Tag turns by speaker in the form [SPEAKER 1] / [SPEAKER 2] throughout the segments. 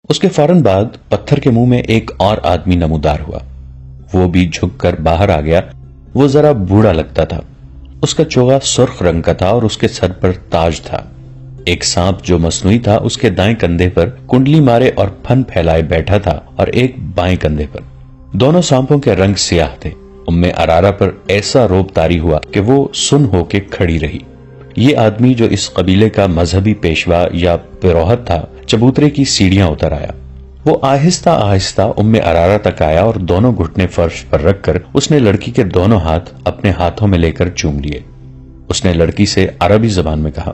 [SPEAKER 1] اس کے فوراً بعد پتھر کے منہ میں ایک اور آدمی نمودار ہوا۔ وہ بھی جھک کر باہر آ گیا۔ وہ ذرا بوڑھا لگتا تھا۔ اس کا چوغا سرخ رنگ کا تھا اور اس کے سر پر تاج تھا۔ ایک سانپ جو مصنوعی تھا اس کے دائیں کندھے پر کنڈلی مارے اور پھن پھیلائے بیٹھا تھا اور ایک بائیں کندھے پر۔ دونوں سانپوں کے رنگ سیاہ تھے۔ ارارا پر ایسا روب طاری ہوا کہ وہ سن ہو کے کھڑی رہی۔ یہ آدمی جو اس قبیلے کا مذہبی پیشوا یا پروہت تھا، چبوترے کی سیڑھیاں اتر آیا۔ وہ آہستہ آہستہ ارارا تک آیا اور دونوں گھٹنے فرش پر رکھ کر اس نے لڑکی کے دونوں ہاتھ اپنے ہاتھوں میں لے کر چوم لیے۔ اس نے لڑکی سے عربی زبان میں کہا،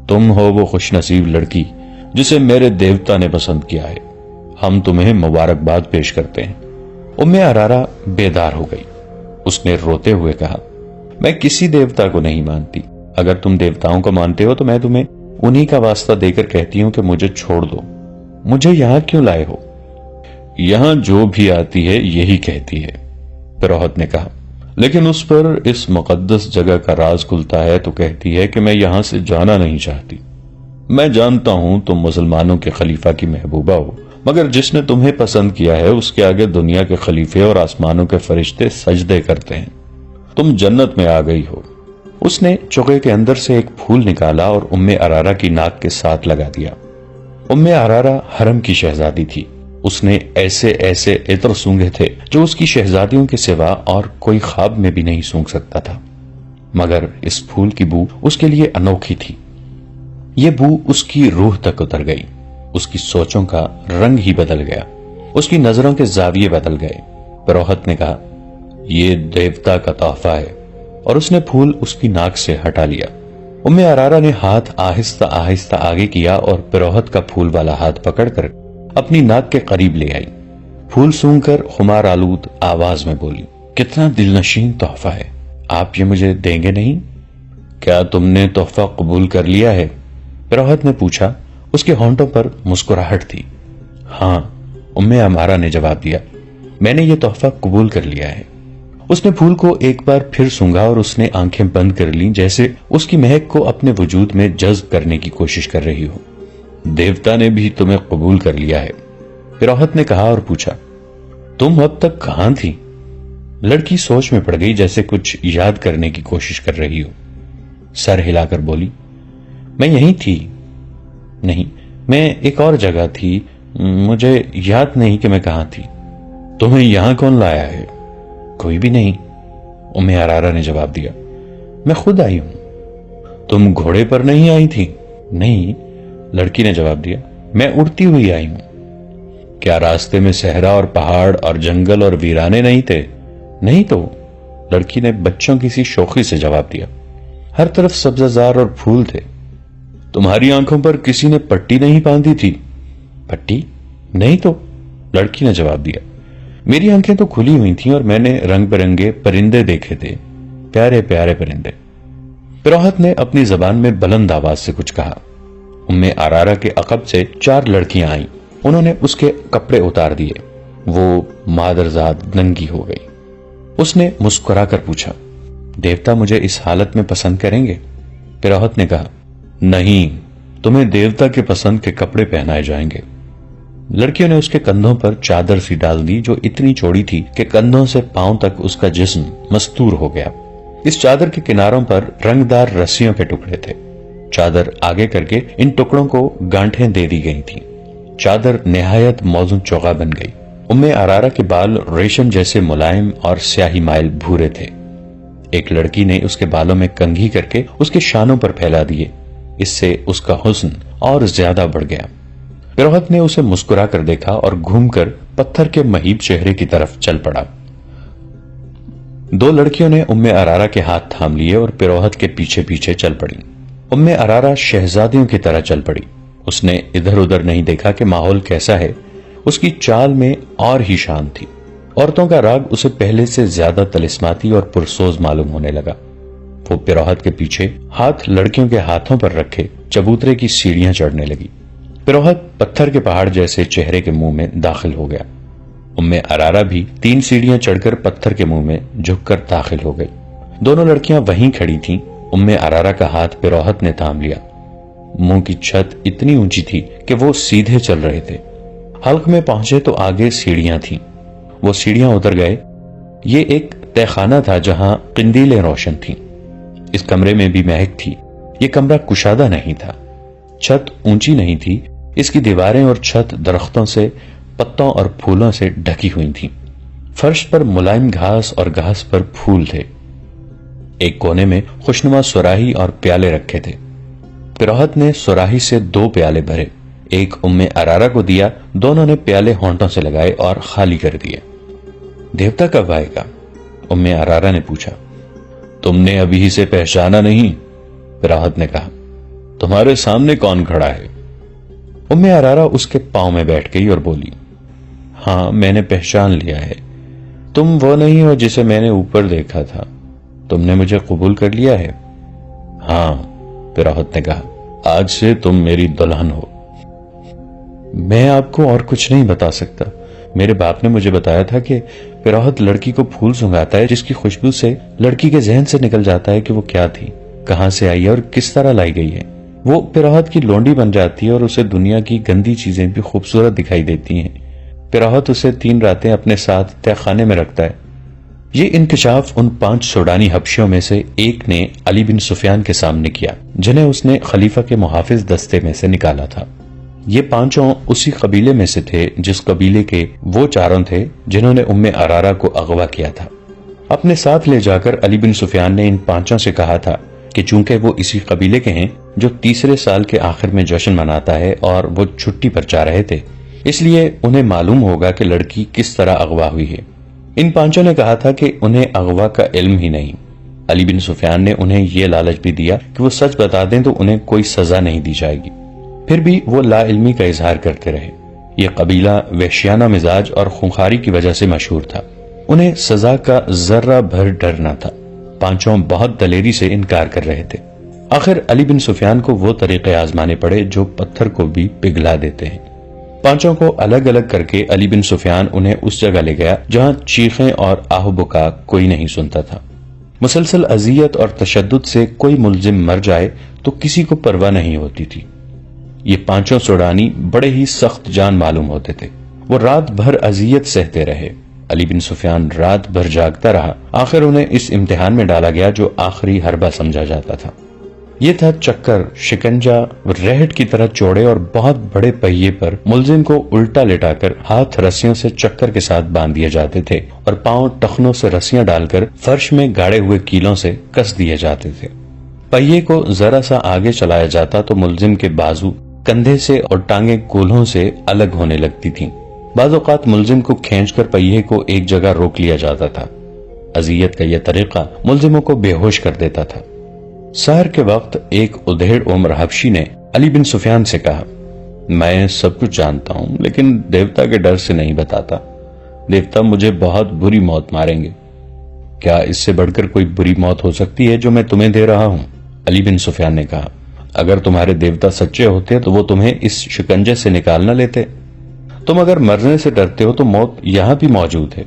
[SPEAKER 1] تم ہو وہ خوش نصیب لڑکی جسے میرے دیوتا نے پسند کیا ہے۔ ہم تمہیں مبارکباد پیش کرتے ہیں۔ ارارا بیدار ہو گئی۔ اس نے روتے ہوئے کہا، میں کسی دیوتا کو نہیں مانتی۔ اگر تم دیوتاؤں کو مانتے ہو تو میں تمہیں انہی کا واسطہ دے کر کہتی ہوں کہ مجھے چھوڑ دو۔ مجھے یہاں کیوں لائے ہو؟ یہاں جو بھی آتی ہے یہی کہتی ہے، پروہت نے کہا، لیکن اس پر اس مقدس جگہ کا راز کھلتا ہے تو کہتی ہے کہ میں یہاں سے جانا نہیں چاہتی۔ میں جانتا ہوں تم مسلمانوں کے خلیفہ کی محبوبہ ہو، مگر جس نے تمہیں پسند کیا ہے اس کے آگے دنیا کے خلیفے اور آسمانوں کے فرشتے سجدے کرتے ہیں۔ تم جنت میں آ گئی ہو۔ اس نے چوغے کے اندر سے ایک پھول نکالا اور ارارا کی ناک کے ساتھ لگا دیا۔ ارارا حرم کی شہزادی تھی۔ اس نے ایسے ایسے عطر سونگے تھے جو اس کی شہزادیوں کے سوا اور کوئی خواب میں بھی نہیں سونگ سکتا تھا، مگر اس پھول کی بو اس کے لیے انوکھی تھی۔ یہ بو اس کی روح تک اتر گئی۔ اس کی سوچوں کا رنگ ہی بدل گیا۔ اس کی نظروں کے زاویے بدل گئے۔ پروہت نے کہا، یہ دیوتا کا تحفہ ہے، اور اس نے پھول اس کی ناک سے ہٹا لیا۔ ارارا نے ہاتھ آہستہ آہستہ آگے کیا اور پروہت کا پھول والا ہاتھ پکڑ کر اپنی ناک کے قریب لے آئی۔ پھول سونگ کر خمار آلود آواز میں بولی، کتنا دلنشین تحفہ ہے، آپ یہ مجھے دیں گے نہیں؟ کیا تم نے تحفہ قبول کر لیا ہے؟ پروہت نے پوچھا۔ اس کے ہونٹوں پر مسکراہٹ تھی۔ ہاں، امارا نے جواب دیا، میں نے یہ تحفہ قبول کر لیا ہے۔ اس نے پھول کو ایک بار پھر سونگا اور اس نے آنکھیں بند کر لیں، جیسے اس کی مہک کو اپنے وجود میں جذب کرنے کی کوشش کر رہی ہو۔ دیوتا نے بھی تمہیں قبول کر لیا ہے، پروہت نے کہا اور پوچھا، تم اب تک کہاں تھی؟ لڑکی سوچ میں پڑ گئی، جیسے کچھ یاد کرنے کی کوشش کر رہی ہو۔ سر ہلا کر بولی، میں یہیں تھی۔ نہیں، میں ایک اور جگہ تھی، مجھے یاد نہیں کہ میں کہاں تھی۔ تمہیں یہاں کون لایا ہے؟ کوئی بھی نہیں، ارارا نے جواب دیا، میں خود آئی ہوں۔ تم گھوڑے پر نہیں آئی تھی؟ نہیں، لڑکی نے جواب دیا، میں اڑتی ہوئی آئی ہوں۔ کیا راستے میں صحرا اور پہاڑ اور جنگل اور ویرانے نہیں تھے؟ نہیں تو، لڑکی نے بچوں کی سی شوخی سے جواب دیا، ہر طرف سبززار اور پھول تھے۔ تمہاری آنکھوں پر کسی نے پٹی نہیں باندھی تھی؟ پٹی؟ نہیں تو، لڑکی نے جواب دیا، میری آنکھیں تو کھلی ہوئی تھیں اور میں نے رنگ برنگے پرندے دیکھے تھے، پیارے پیارے پرندے۔ پروہت نے اپنی زبان میں بلند آواز سے کچھ کہا۔ ارارا کے عقب سے 4 لڑکیاں آئیں۔ انہوں نے اس کے کپڑے اتار دیے۔ وہ مادرزاد ننگی ہو گئی۔ اس نے مسکرا کر پوچھا، دیوتا مجھے اس حالت میں پسند کریں گے؟ پروہت نے کہا، نہیں، تمہیں دیوتا کے پسند کے کپڑے پہنائے جائیں گے۔ لڑکیوں نے اس کے کندھوں پر چادر سی ڈال دی جو اتنی چوڑی تھی کہ کندھوں سے پاؤں تک اس کا جسم مستور ہو گیا۔ اس چادر کے کناروں پر رنگدار رسیوں کے ٹکڑے تھے۔ چادر آگے کر کے ان ٹکڑوں کو گانٹھیں دے دی گئی تھیں۔ چادر نہایت موزوں چوغا بن گئی۔ ارارا کے بال ریشم جیسے ملائم اور سیاہی مائل بھورے تھے۔ ایک لڑکی نے اس کے بالوں میں کنگھی کر کے اس کے شانوں پر پھیلا دیے۔ اس سے اس کا حسن اور زیادہ بڑھ گیا۔ پروہت نے اسے مسکرا کر دیکھا اور گھوم کر پتھر کے مہیب چہرے کی طرف چل پڑا۔ 2 لڑکیوں نے ارارا کے ہاتھ تھام لیے اور پروہت کے پیچھے پیچھے چل پڑی۔ ارارا شہزادیوں کی طرح چل پڑی۔ اس نے ادھر ادھر نہیں دیکھا کہ ماحول کیسا ہے۔ اس کی چال میں اور ہی شان تھی۔ عورتوں کا راگ اسے پہلے سے زیادہ طلسماتی اور پرسوز معلوم ہونے لگا۔ وہ پروہت کے پیچھے ہاتھ لڑکیوں کے ہاتھوں پر رکھے چبوترے کی سیڑھیاں چڑھنے لگی۔ پروہت پتھر کے پہاڑ جیسے چہرے کے منہ میں داخل ہو گیا۔ ارارا بھی 3 سیڑھیاں چڑھ کر پتھر کے منہ میں جھک کر داخل ہو گئی۔ دونوں لڑکیاں وہیں کھڑی تھیں۔ ارارا کا ہاتھ پروہت نے تھام لیا۔ منہ کی چھت اتنی اونچی تھی کہ وہ سیدھے چل رہے تھے۔ حلق میں پہنچے تو آگے سیڑھیاں تھیں، وہ سیڑھیاں اتر گئے۔ یہ ایک تہہ خانہ تھا جہاں قندیلیں روشن تھیں۔ اس کمرے میں بھی مہک تھی۔ یہ کمرہ کشادہ نہیں تھا، چھت اونچی نہیں تھی، اس کی دیواریں اور چھت درختوں سے، پتوں اور پھولوں سے ڈھکی ہوئی تھیں۔ فرش پر ملائم گھاس اور گھاس پر پھول تھے۔ ایک کونے میں خوشنما سراہی اور پیالے رکھے تھے۔ پروہت نے سراہی سے 2 پیالے بھرے، ایک ام ارارا کو دیا، دونوں نے پیالے ہونٹوں سے لگائے اور خالی کر دیے۔ دیوتا کب آئے گا؟ ام ارارا نے پوچھا۔ تم نے ابھی اسے پہچانا نہیں؟ پروہت نے کہا۔ تمہارے سامنے کون کھڑا ہے؟ ام ارارا اس کے پاؤں میں بیٹھ گئی اور بولی، ہاں میں نے پہچان لیا ہے، تم وہ نہیں ہو جسے میں نے اوپر دیکھا تھا، تم نے مجھے قبول کر لیا ہے؟ ہاں، پروہت نے کہا، آج سے تم میری دلہن ہو۔ میں آپ کو اور کچھ نہیں بتا سکتا۔ میرے باپ نے مجھے بتایا تھا کہ پروہت لڑکی کو پھول سنگھاتا ہے جس کی خوشبو سے لڑکی کے ذہن سے نکل جاتا ہے کہ وہ کیا تھی، کہاں سے آئی ہے اور کس طرح لائی گئی ہے۔ وہ پروہت کی لونڈی بن جاتی ہے اور اسے دنیا کی گندی چیزیں بھی خوبصورت دکھائی دیتی ہیں۔ پروہت اسے 3 راتیں اپنے ساتھ تہہ خانے میں رکھتا ہے۔ یہ انکشاف ان 5 سوڈانی حبشیوں میں سے ایک نے علی بن سفیان کے سامنے کیا، جنہیں اس نے خلیفہ کے محافظ دستے میں سے نکالا تھا۔ یہ 5 اسی قبیلے میں سے تھے جس قبیلے کے وہ 4 تھے جنہوں نے ام ارارا کو اغوا کیا تھا۔ اپنے ساتھ لے جا کر علی بن سفیان نے ان 5 سے کہا تھا کہ چونکہ وہ اسی قبیلے کے ہیں جو تیسرے سال کے آخر میں جشن مناتا ہے اور وہ چھٹی پر جا رہے تھے، اس لیے انہیں معلوم ہوگا کہ لڑکی کس طرح اغوا ہوئی ہے۔ ان 5 نے کہا تھا کہ انہیں اغوا کا علم ہی نہیں۔ علی بن سفیان نے انہیں یہ لالچ بھی دیا کہ وہ سچ بتا دیں تو انہیں کوئی سزا نہیں دی جائے گی۔ پھر بھی وہ لا علمی کا اظہار کرتے رہے۔ یہ قبیلہ وحشیانہ مزاج اور خونخواری کی وجہ سے مشہور تھا۔ انہیں سزا کا ذرہ بھر ڈر نہ تھا۔ 5 بہت دلیری سے انکار کر رہے تھے۔ آخر علی بن سفیان کو وہ طریقے آزمانے پڑے جو پتھر کو بھی پگھلا دیتے ہیں۔ 5 کو الگ الگ کر کے علی بن سفیان انہیں اس جگہ لے گیا جہاں چیخیں اور آہ بکا کوئی نہیں سنتا تھا۔ مسلسل اذیت اور تشدد سے کوئی ملزم مر جائے تو کسی کو پرواہ نہیں ہوتی تھی۔ یہ 5 سوڈانی بڑے ہی سخت جان معلوم ہوتے تھے۔ وہ رات بھر اذیت سہتے رہے۔ علی بن سفیان رات بھر جاگتا رہا۔ آخر انہیں اس امتحان میں ڈالا گیا جو آخری حربہ سمجھا جاتا تھا۔ یہ تھا چکر، شکنجا، ریہٹ کی طرح چوڑے اور بہت بڑے پہیے پر ملزم کو الٹا لٹا کر ہاتھ رسیوں سے چکر کے ساتھ باندھ دیے جاتے تھے اور پاؤں ٹخنوں سے رسیاں ڈال کر فرش میں گاڑے ہوئے کیلوں سے کس دیے جاتے تھے۔ پہیے کو ذرا سا آگے چلایا جاتا تو ملزم کے بازو کندھے سے اور ٹانگیں کولہوں سے الگ ہونے لگتی تھیں۔ بعض اوقات ملزم کو کھینچ کر پہیے کو ایک جگہ روک لیا جاتا تھا۔ اذیت کا یہ طریقہ ملزموں کو بے ہوش کر دیتا تھا۔ سحر کے وقت ایک ادھیڑ عمر حبشی نے علی بن سفیان سے کہا، میں سب کچھ جانتا ہوں لیکن دیوتا کے ڈر سے نہیں بتاتا۔ دیوتا مجھے بہت بری موت ماریں گے۔ کیا اس سے بڑھ کر کوئی بری موت ہو سکتی ہے جو میں تمہیں دے رہا ہوں؟ علی بن سفیان نے کہا، اگر تمہارے دیوتا سچے ہوتے تو وہ تمہیں اس شکنجے سے نکال نہ لیتے۔ تم اگر مرنے سے ڈرتے ہو تو موت یہاں بھی موجود ہے۔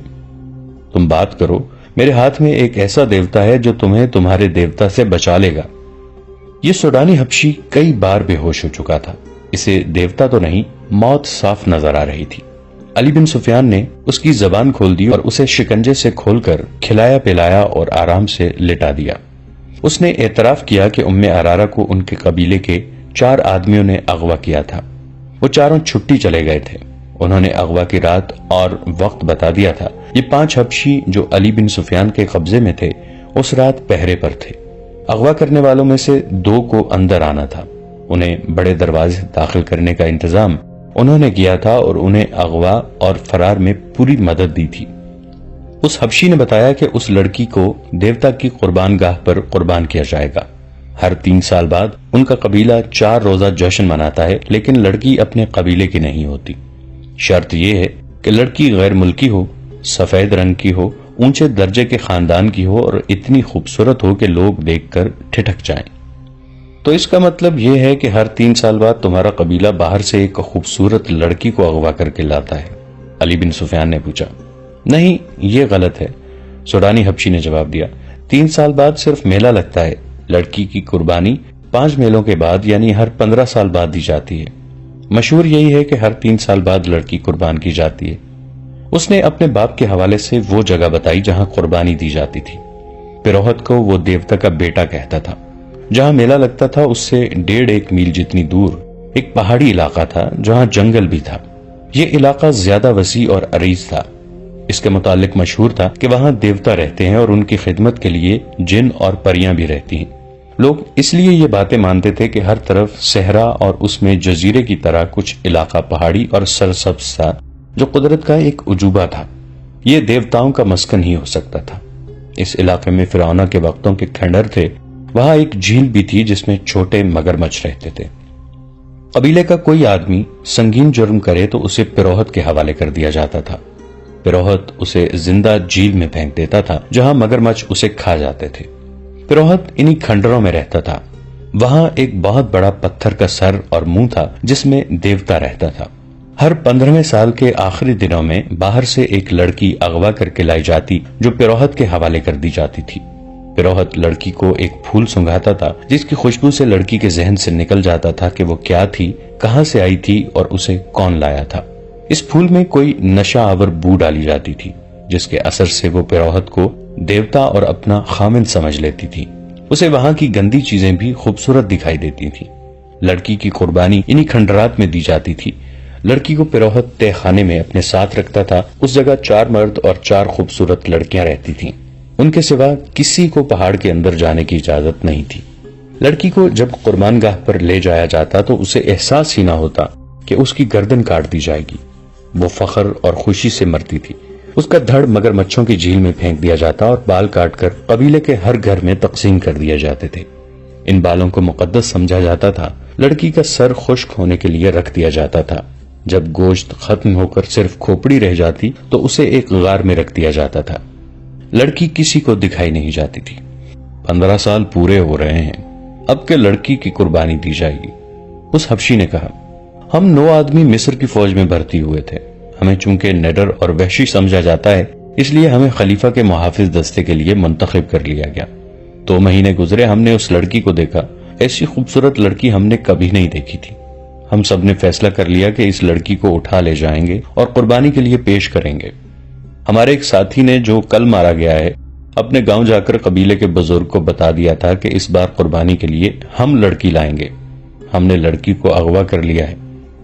[SPEAKER 1] تم بات کرو، میرے ہاتھ میں ایک ایسا دیوتا ہے جو تمہیں تمہارے دیوتا سے بچا لے گا۔ یہ سوڈانی حبشی کئی بار بے ہوش ہو چکا تھا۔ اسے دیوتا تو نہیں، موت صاف نظر آ رہی تھی۔ علی بن سفیان نے اس کی زبان کھول دی اور اسے شکنجے سے کھول کر کھلایا پلایا اور آرام سے لٹا دیا۔ اس نے اعتراف کیا کہ ام ارارا کو ان کے قبیلے کے 4 آدمیوں نے اغوا کیا تھا۔ وہ 4 چھٹی چلے گئے تھے۔ انہوں نے اغوا کی رات اور وقت بتا دیا تھا۔ یہ 5 حبشی جو علی بن سفیان کے قبضے میں تھے اس رات پہرے پر تھے۔ اغوا کرنے والوں میں سے 2 کو اندر آنا تھا۔ انہیں بڑے دروازے داخل کرنے کا انتظام انہوں نے کیا تھا اور انہیں اغوا اور فرار میں پوری مدد دی تھی۔ اس حبشی نے بتایا کہ اس لڑکی کو دیوتا کی قربان گاہ پر قربان کیا جائے گا۔ ہر 3 سال بعد ان کا قبیلہ 4 روزہ جشن مناتا ہے، لیکن لڑکی اپنے قبیلے کی نہیں ہوتی۔ شرط یہ ہے کہ لڑکی غیر ملکی ہو، سفید رنگ کی ہو، اونچے درجے کے خاندان کی ہو اور اتنی خوبصورت ہو کہ لوگ دیکھ کر ٹھٹک جائیں۔ تو اس کا مطلب یہ ہے کہ ہر 3 سال بعد تمہارا قبیلہ باہر سے ایک خوبصورت لڑکی کو اغوا کر کے لاتا ہے؟ علی بن سفیان نے پوچھا۔ نہیں، یہ غلط ہے، سوڈانی حبشی نے جواب دیا۔ 3 سال بعد صرف میلہ لگتا ہے۔ لڑکی کی قربانی 5 میلوں کے بعد یعنی ہر 15 سال بعد دی جاتی ہے۔ مشہور یہی ہے کہ ہر 3 سال بعد لڑکی قربان کی جاتی ہے۔ اس نے اپنے باپ کے حوالے سے وہ جگہ بتائی جہاں قربانی دی جاتی تھی۔ پروہت کو وہ دیوتا کا بیٹا کہتا تھا۔ جہاں میلہ لگتا تھا اس سے 1.5 میل جتنی دور ایک پہاڑی علاقہ تھا جہاں جنگل بھی تھا۔ یہ علاقہ زیادہ وسیع اور عریض تھا۔ اس کے متعلق مشہور تھا کہ وہاں دیوتا رہتے ہیں اور ان کی خدمت کے لیے جن اور پریاں بھی رہتی ہیں۔ لوگ اس لیے یہ باتیں مانتے تھے کہ ہر طرف صحرا اور اس میں جزیرے کی طرح کچھ علاقہ پہاڑی اور سرسبز تھا جو قدرت کا ایک عجوبہ تھا۔ یہ دیوتاؤں کا مسکن ہی ہو سکتا تھا۔ اس علاقے میں فرعونہ کے وقتوں کے کھنڈر تھے۔ وہاں ایک جھیل بھی تھی جس میں چھوٹے مگرمچھ رہتے تھے۔ قبیلے کا کوئی آدمی سنگین جرم کرے تو اسے پروہت کے حوالے کر دیا جاتا تھا۔ پروہت اسے زندہ جھیل میں پھینک دیتا تھا جہاں مگرمچھ اسے کھا جاتے تھے۔ پروہت انہی کھنڈروں میں رہتا تھا۔ وہاں ایک بہت بڑا پتھر کا سر اور منہ تھا جس میں دیوتا رہتا تھا۔ ہر 15ویں سال کے آخری دنوں میں باہر سے ایک لڑکی اغوا کر کے لائی جاتی جو پروہت کے حوالے کر دی جاتی تھی۔ پروہت لڑکی کو ایک پھول سنگھاتا تھا جس کی خوشبو سے لڑکی کے ذہن سے نکل جاتا تھا کہ وہ کیا تھی، کہاں سے آئی تھی اور اسے کون لایا تھا۔ اس پھول میں کوئی نشہ آور بو ڈالی جاتی تھی جس کے اثر سے وہ پروہت کو دیوتا اور اپنا خامند سمجھ لیتی تھی۔ اسے وہاں کی گندی چیزیں بھی خوبصورت دکھائی دیتی تھیں۔ لڑکی کی قربانی انہی کھنڈرات میں دی جاتی تھی۔ لڑکی کو پروہت تہ خانے میں اپنے ساتھ رکھتا تھا۔ اس جگہ 4 مرد اور 4 خوبصورت لڑکیاں رہتی تھیں۔ ان کے سوا کسی کو پہاڑ کے اندر جانے کی اجازت نہیں تھی۔ لڑکی کو جب قربان گاہ پر لے جایا جاتا تو اسے احساس ہی نہ ہوتا کہ اس کی گردن کاٹ دی جائے گی۔ وہ فخر اور خوشی سے مرتی تھی۔ اس کا دھڑ مگرمچھوں کی جھیل میں پھینک دیا جاتا اور بال کاٹ کر قبیلے کے ہر گھر میں تقسیم کر دیے جاتے تھے۔ ان بالوں کو مقدس سمجھا جاتا تھا۔ لڑکی کا سر خشک ہونے کے لیے رکھ دیا جاتا تھا۔ جب گوشت ختم ہو کر صرف کھوپڑی رہ جاتی تو اسے ایک غار میں رکھ دیا جاتا تھا۔ لڑکی کسی کو دکھائی نہیں جاتی تھی۔ 15 سال پورے ہو رہے ہیں، اب کے لڑکی کی قربانی دی جائے گی۔ اس حبشی نے کہا، ہم 9 آدمی مصر کی فوج میں بھرتی ہوئے تھے۔ ہمیں چونکہ نڈر اور وحشی سمجھا جاتا ہے اس لیے ہمیں خلیفہ کے محافظ دستے کے لیے منتخب کر لیا گیا۔ 2 مہینے گزرے، ہم نے اس لڑکی کو دیکھا۔ ایسی خوبصورت لڑکی ہم نے کبھی نہیں دیکھی تھی۔ ہم سب نے فیصلہ کر لیا کہ اس لڑکی کو اٹھا لے جائیں گے اور قربانی کے لیے پیش کریں گے۔ ہمارے ایک ساتھی نے جو کل مارا گیا ہے اپنے گاؤں جا کر قبیلے کے بزرگ کو بتا دیا تھا کہ اس بار قربانی کے لیے ہم لڑکی لائیں گے۔ ہم نے لڑکی کو اغوا کر لیا ہے۔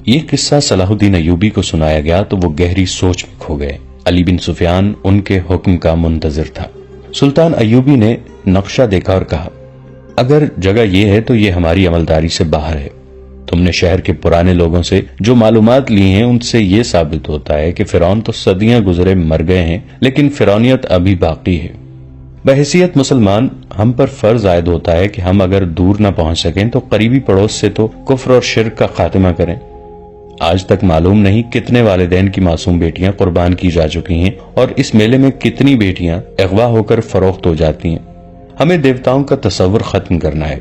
[SPEAKER 1] یہ قصہ صلاح الدین ایوبی کو سنایا گیا تو وہ گہری سوچ میں کھو گئے۔ علی بن سفیان ان کے حکم کا منتظر تھا۔ سلطان ایوبی نے نقشہ دیکھا اور کہا، اگر جگہ یہ ہے تو یہ ہماری عملداری سے باہر ہے۔ تم نے شہر کے پرانے لوگوں سے جو معلومات لی ہیں ان سے یہ ثابت ہوتا ہے کہ فرعون تو صدیاں گزرے مر گئے ہیں لیکن فرعونیت ابھی باقی ہے۔ بحیثیت مسلمان ہم پر فرض عائد ہوتا ہے کہ ہم اگر دور نہ پہنچ سکیں تو قریبی پڑوس سے تو کفر اور شرک کا خاتمہ کریں۔ آج تک معلوم نہیں کتنے والدین کی معصوم بیٹیاں قربان کی جا چکی ہیں اور اس میلے میں کتنی بیٹیاں اغوا ہو کر فروخت ہو جاتی ہیں۔ ہمیں دیوتاؤں کا تصور ختم کرنا ہے۔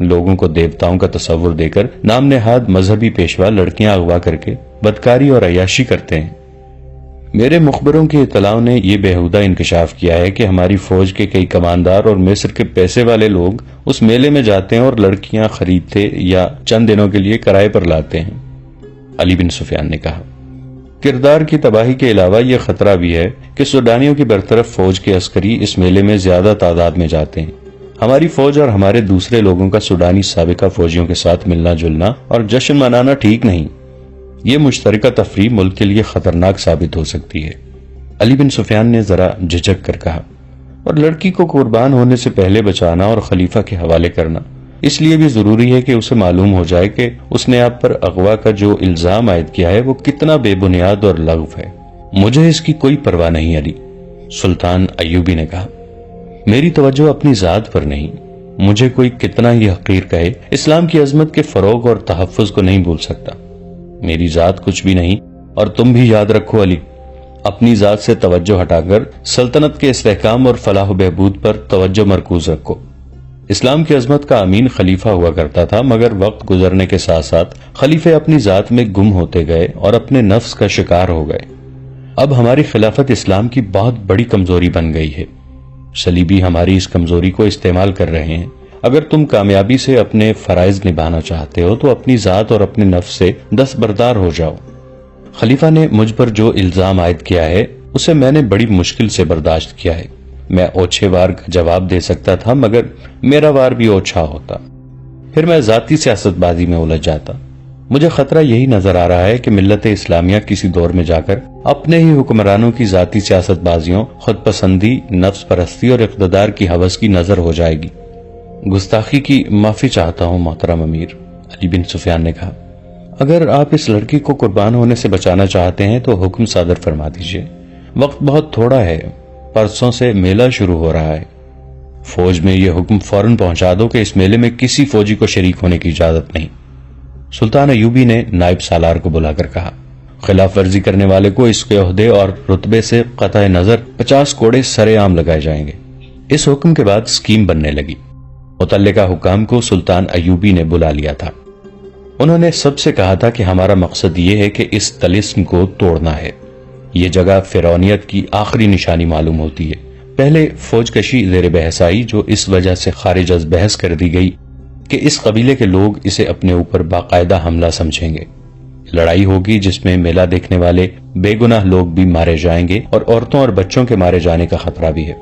[SPEAKER 1] لوگوں کو دیوتاؤں کا تصور دے کر نام نہاد مذہبی پیشوا لڑکیاں اغوا کر کے بدکاری اور عیاشی کرتے ہیں۔ میرے مخبروں کی اطلاع نے یہ بےہودہ انکشاف کیا ہے کہ ہماری فوج کے کئی کماندار اور مصر کے پیسے والے لوگ اس میلے میں جاتے ہیں اور لڑکیاں خریدتے یا چند دنوں کے لیے کرائے پر لاتے ہیں۔ علی بن سفیان نے کہا، کردار کی تباہی کے علاوہ یہ خطرہ بھی ہے کہ سوڈانیوں کی برطرف فوج کے عسکری اس میلے میں زیادہ تعداد میں جاتے ہیں۔ ہماری فوج اور ہمارے دوسرے لوگوں کا سوڈانی سابقہ فوجیوں کے ساتھ ملنا جلنا اور جشن منانا ٹھیک نہیں۔ یہ مشترکہ تفریح ملک کے لیے خطرناک ثابت ہو سکتی ہے۔ علی بن سفیان نے ذرا جھجک کر کہا، اور لڑکی کو قربان ہونے سے پہلے بچانا اور خلیفہ کے حوالے کرنا اس لیے بھی ضروری ہے کہ اسے معلوم ہو جائے کہ اس نے آپ پر اغوا کا جو الزام عائد کیا ہے وہ کتنا بے بنیاد اور لغو ہے۔ مجھے اس کی کوئی پرواہ نہیں علی، سلطان ایوبی نے کہا۔ میری توجہ اپنی ذات پر نہیں، مجھے کوئی کتنا ہی حقیر کہے اسلام کی عظمت کے فروغ اور تحفظ کو نہیں بھول سکتا۔ میری ذات کچھ بھی نہیں، اور تم بھی یاد رکھو علی، اپنی ذات سے توجہ ہٹا کر سلطنت کے استحکام اور فلاح و بہبود پر توجہ مرکوز رکھو۔ اسلام کی عظمت کا امین خلیفہ ہوا کرتا تھا، مگر وقت گزرنے کے ساتھ ساتھ خلیفے اپنی ذات میں گم ہوتے گئے اور اپنے نفس کا شکار ہو گئے۔ اب ہماری خلافت اسلام کی بہت بڑی کمزوری بن گئی ہے۔ صلیبی ہماری اس کمزوری کو استعمال کر رہے ہیں۔ اگر تم کامیابی سے اپنے فرائض نبھانا چاہتے ہو تو اپنی ذات اور اپنے نفس سے دستبردار ہو جاؤ۔ خلیفہ نے مجھ پر جو الزام عائد کیا ہے اسے میں نے بڑی مشکل سے برداشت کیا ہے۔ میں اوچھے وار کا جواب دے سکتا تھا مگر میرا وار بھی اوچھا ہوتا، پھر میں ذاتی سیاست بازی میں الجھ جاتا۔ مجھے خطرہ یہی نظر آ رہا ہے کہ ملت اسلامیہ کسی دور میں جا کر اپنے ہی حکمرانوں کی ذاتی سیاست بازیوں، خود پسندی، نفس پرستی اور اقتدار کی ہوس کی نظر ہو جائے گی۔ گستاخی کی معافی چاہتا ہوں محترم امیر، علی بن سفیان نے کہا۔ اگر آپ اس لڑکی کو قربان ہونے سے بچانا چاہتے ہیں تو حکم صادر فرما دیجئے۔ وقت بہت تھوڑا ہے، پرسوں سے میلہ شروع ہو رہا ہے۔ فوج میں یہ حکم فوراً پہنچا دو کہ اس میلے میں کسی فوجی کو شریک ہونے کی اجازت نہیں۔ سلطان ایوبی نے نائب سالار کو بلا کر کہا، خلاف ورزی کرنے والے کو اس کے عہدے اور رتبے سے قطع نظر 50 کوڑے سرے عام لگائے جائیں گے۔ اس حکم کے بعد اسکیم بننے لگی۔ متعلقہ حکام کو سلطان ایوبی نے بلا لیا تھا۔ انہوں نے سب سے کہا تھا کہ ہمارا مقصد یہ ہے کہ اس طلسم کو توڑنا ہے۔ یہ جگہ فرعونیت کی آخری نشانی معلوم ہوتی ہے۔ پہلے فوج کشی زیر بحث آئی جو اس وجہ سے خارج از بحث کر دی گئی کہ اس قبیلے کے لوگ اسے اپنے اوپر باقاعدہ حملہ سمجھیں گے۔ لڑائی ہوگی جس میں میلہ دیکھنے والے بے گناہ لوگ بھی مارے جائیں گے اور عورتوں اور بچوں کے مارے جانے کا خطرہ بھی ہے۔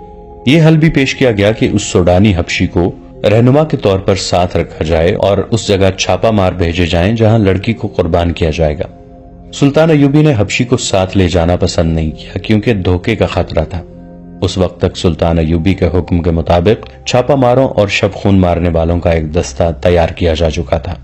[SPEAKER 1] یہ حل بھی پیش کیا گیا کہ اس سوڈانی حبشی کو رہنما کے طور پر ساتھ رکھا جائے اور اس جگہ چھاپا مار بھیجے جائیں جہاں لڑکی کو قربان کیا جائے گا۔ سلطان ایوبی نے حبشی کو ساتھ لے جانا پسند نہیں کیا کیونکہ دھوکے کا خطرہ تھا۔ اس وقت تک سلطان ایوبی کے حکم کے مطابق چھاپا ماروں اور شب خون مارنے والوں کا ایک دستہ تیار کیا جا چکا تھا۔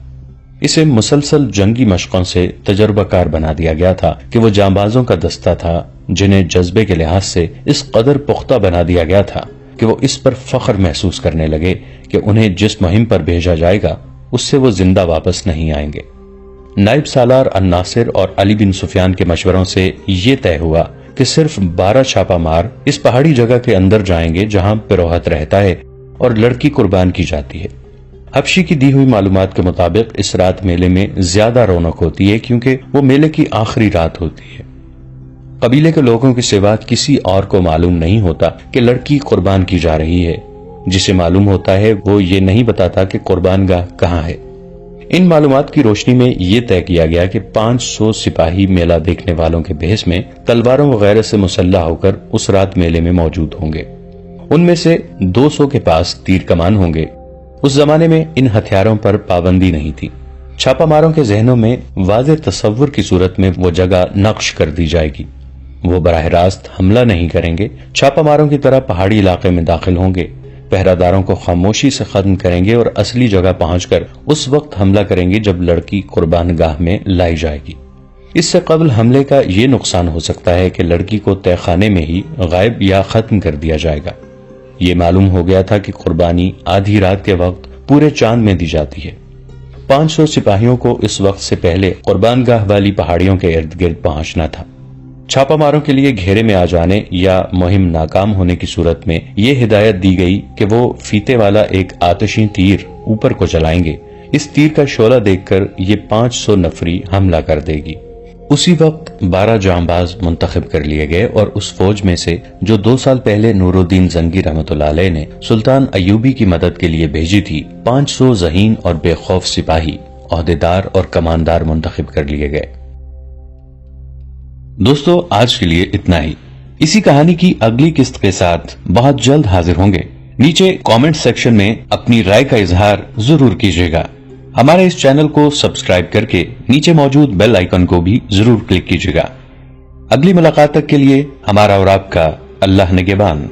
[SPEAKER 1] اسے مسلسل جنگی مشقوں سے تجربہ کار بنا دیا گیا تھا کہ وہ جانبازوں کا دستہ تھا جنہیں جذبے کے لحاظ سے اس قدر پختہ بنا دیا گیا تھا کہ وہ اس پر فخر محسوس کرنے لگے کہ انہیں جس مہم پر بھیجا جائے گا اس سے وہ زندہ واپس نہیں آئیں گے۔ نائب سالار الناصر اور علی بن سفیان کے مشوروں سے یہ طے ہوا کہ صرف 12 چھاپا مار اس پہاڑی جگہ کے اندر جائیں گے جہاں پیروہت رہتا ہے اور لڑکی قربان کی جاتی ہے۔ حبشی کی دی ہوئی معلومات کے مطابق اس رات میلے میں زیادہ رونق ہوتی ہے کیونکہ وہ میلے کی آخری رات ہوتی ہے۔ قبیلے کے لوگوں کے سوا کسی اور کو معلوم نہیں ہوتا کہ لڑکی قربان کی جا رہی ہے۔ جسے معلوم ہوتا ہے وہ یہ نہیں بتاتا کہ قربان گاہ کہاں ہے۔ ان معلومات کی روشنی میں یہ طے کیا گیا کہ 500 سپاہی میلہ دیکھنے والوں کے بھیس میں تلواروں وغیرہ سے مسلح ہو کر اس رات میلے میں موجود ہوں گے۔ ان میں سے 200 کے پاس تیر کمان ہوں گے۔ اس زمانے میں ان ہتھیاروں پر پابندی نہیں تھی۔ چھاپا ماروں کے ذہنوں میں واضح تصور کی صورت میں وہ جگہ نقش کر دی جائے گی۔ وہ براہ راست حملہ نہیں کریں گے، چھاپا ماروں کی طرح پہاڑی علاقے میں داخل ہوں گے، پہرہ داروں کو خاموشی سے ختم کریں گے اور اصلی جگہ پہنچ کر اس وقت حملہ کریں گے جب لڑکی قربان گاہ میں لائی جائے گی۔ اس سے قبل حملے کا یہ نقصان ہو سکتا ہے کہ لڑکی کو تہہ خانے میں ہی غائب یا ختم کر دیا جائے گا۔ یہ معلوم ہو گیا تھا کہ قربانی آدھی رات کے وقت پورے چاند میں دی جاتی ہے۔ 500 سپاہیوں کو اس وقت سے پہلے قربان گاہ والی پہاڑیوں کے ارد گرد پہنچنا تھا۔ چھاپا ماروں کے لیے گھیرے میں آ جانے یا مہم ناکام ہونے کی صورت میں یہ ہدایت دی گئی کہ وہ فیتے والا ایک آتشی تیر اوپر کو چلائیں گے۔ اس تیر کا شعلہ دیکھ کر یہ 500 نفری حملہ کر دے گی۔ اسی وقت 12 جانباز منتخب کر لیے گئے اور اس فوج میں سے جو 2 سال پہلے نور الدین زنگی رحمۃ اللہ علیہ نے سلطان ایوبی کی مدد کے لیے بھیجی تھی، 500 ذہین اور بے خوف سپاہی، عہدیدار اور کماندار منتخب کر لیے گئے۔ دوستو، آج کے لیے اتنا ہی۔ اسی کہانی کی اگلی قسط کے ساتھ بہت جلد حاضر ہوں گے۔ نیچے کامنٹ سیکشن میں اپنی رائے کا اظہار ضرور کیجیے گا۔ ہمارے اس چینل کو سبسکرائب کر کے نیچے موجود بیل آئیکن کو بھی ضرور کلک کیجیے گا۔ اگلی ملاقات تک کے لیے ہمارا اور آپ کا اللہ نگہبان۔